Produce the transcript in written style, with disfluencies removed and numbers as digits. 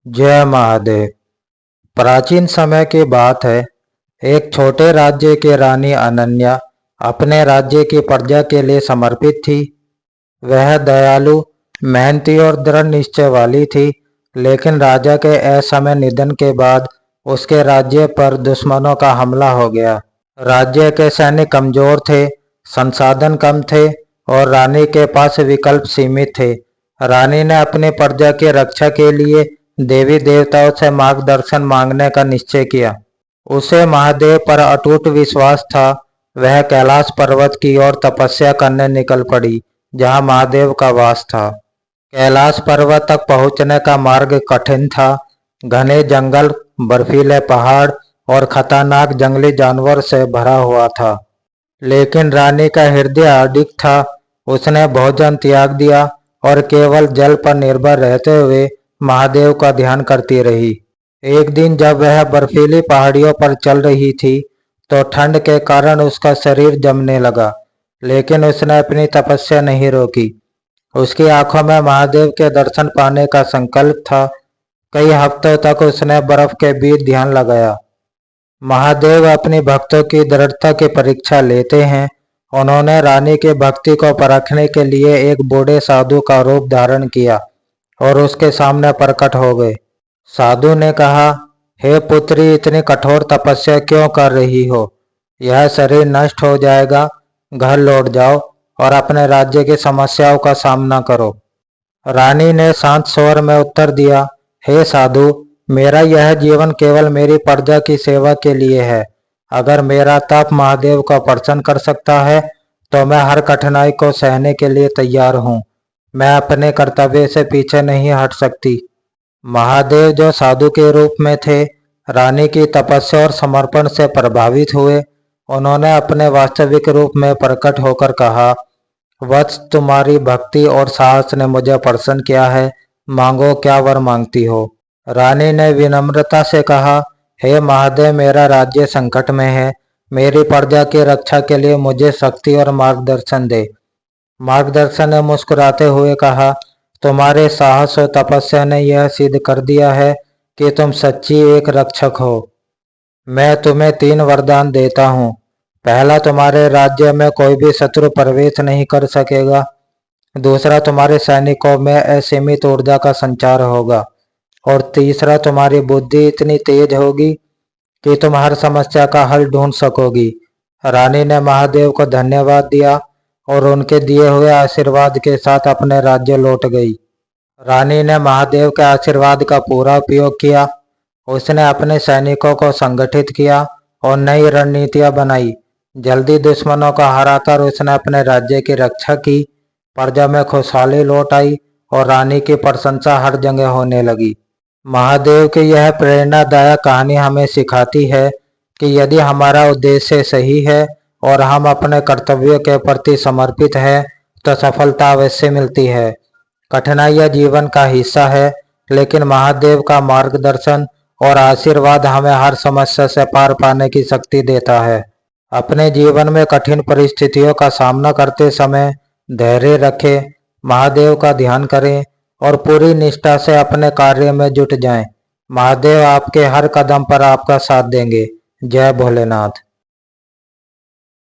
जय महादेव। प्राचीन समय की बात है। एक छोटे राज्य की रानी अनन्या अपने राज्य की प्रजा के लिए समर्पित थी। वह दयालु, मेहनती और दृढ़ निश्चय वाली थी। लेकिन राजा के असमय निधन के बाद उसके राज्य पर दुश्मनों का हमला हो गया। राज्य के सैनिक कमजोर थे, संसाधन कम थे और रानी के पास विकल्प सीमित थे। रानी ने अपनी प्रजा की रक्षा के लिए देवी देवताओं से मार्गदर्शन मांगने का निश्चय किया। उसे महादेव पर अटूट विश्वास था। वह कैलाश पर्वत की ओर तपस्या करने निकल पड़ी, जहां महादेव का वास था। कैलाश पर्वत तक पहुंचने का मार्ग कठिन था। घने जंगल, बर्फीले पहाड़ और खतरनाक जंगली जानवर से भरा हुआ था। लेकिन रानी का हृदय अडिग था। उसने भोजन त्याग दिया और केवल जल पर निर्भर रहते हुए महादेव का ध्यान करती रही। एक दिन जब वह बर्फीली पहाड़ियों पर चल रही थी, तो ठंड के कारण उसका शरीर जमने लगा। लेकिन उसने अपनी तपस्या नहीं रोकी। उसकी आंखों में महादेव के दर्शन पाने का संकल्प था। कई हफ्तों तक उसने बर्फ के बीच ध्यान लगाया। महादेव अपनी भक्तों की दृढ़ता की परीक्षा लेते हैं। उन्होंने रानी की भक्ति को परखने के लिए एक बूढ़े साधु का रूप धारण किया और उसके सामने प्रकट हो गए। साधु ने कहा, हे पुत्री, इतनी कठोर तपस्या क्यों कर रही हो? यह शरीर नष्ट हो जाएगा। घर लौट जाओ और अपने राज्य की समस्याओं का सामना करो। रानी ने शांत स्वर में उत्तर दिया, हे साधु, मेरा यह जीवन केवल मेरी प्रजा की सेवा के लिए है। अगर मेरा तप महादेव को प्रसन्न कर सकता है, तो मैं हर कठिनाई को सहने के लिए तैयार हूँ। मैं अपने कर्तव्य से पीछे नहीं हट सकती। महादेव, जो साधु के रूप में थे, रानी की तपस्या और समर्पण से प्रभावित हुए। उन्होंने अपने वास्तविक रूप में प्रकट होकर कहा, वत्स, तुम्हारी भक्ति और साहस ने मुझे प्रसन्न किया है। मांगो, क्या वर मांगती हो? रानी ने विनम्रता से कहा, हे महादेव, मेरा राज्य संकट में है। मेरी प्रजा की रक्षा के लिए मुझे शक्ति और मार्गदर्शन दे। मार्गदर्शन ने मुस्कुराते हुए कहा, तुम्हारे साहस और तपस्या ने यह सिद्ध कर दिया है कि तुम सच्ची एक रक्षक हो। मैं तुम्हें 3 वरदान देता हूँ। पहला, तुम्हारे राज्य में कोई भी शत्रु प्रवेश नहीं कर सकेगा। दूसरा, तुम्हारे सैनिकों में असीमित ऊर्जा का संचार होगा। और तीसरा, तुम्हारी बुद्धि इतनी तेज होगी कि तुम हर समस्या का हल ढूंढ सकोगी। रानी ने महादेव को धन्यवाद दिया और उनके दिए हुए आशीर्वाद के साथ अपने राज्य लौट गई। रानी ने महादेव के आशीर्वाद का पूरा उपयोग किया। उसने अपने सैनिकों को संगठित किया और नई रणनीतियां बनाई। जल्दी दुश्मनों को हराकर उसने अपने राज्य की रक्षा की। प्रजा में खुशहाली लौट आई और रानी की प्रशंसा हर जगह होने लगी। महादेव की यह प्रेरणादायक कहानी हमें सिखाती है कि यदि हमारा उद्देश्य सही है और हम अपने कर्तव्यों के प्रति समर्पित हैं, तो सफलता अवश्य मिलती है। कठिनाइयां जीवन का हिस्सा है, लेकिन महादेव का मार्गदर्शन और आशीर्वाद हमें हर समस्या से पार पाने की शक्ति देता है। अपने जीवन में कठिन परिस्थितियों का सामना करते समय धैर्य रखें, महादेव का ध्यान करें और पूरी निष्ठा से अपने कार्य में जुट जाएं। महादेव आपके हर कदम पर आपका साथ देंगे। जय भोलेनाथ।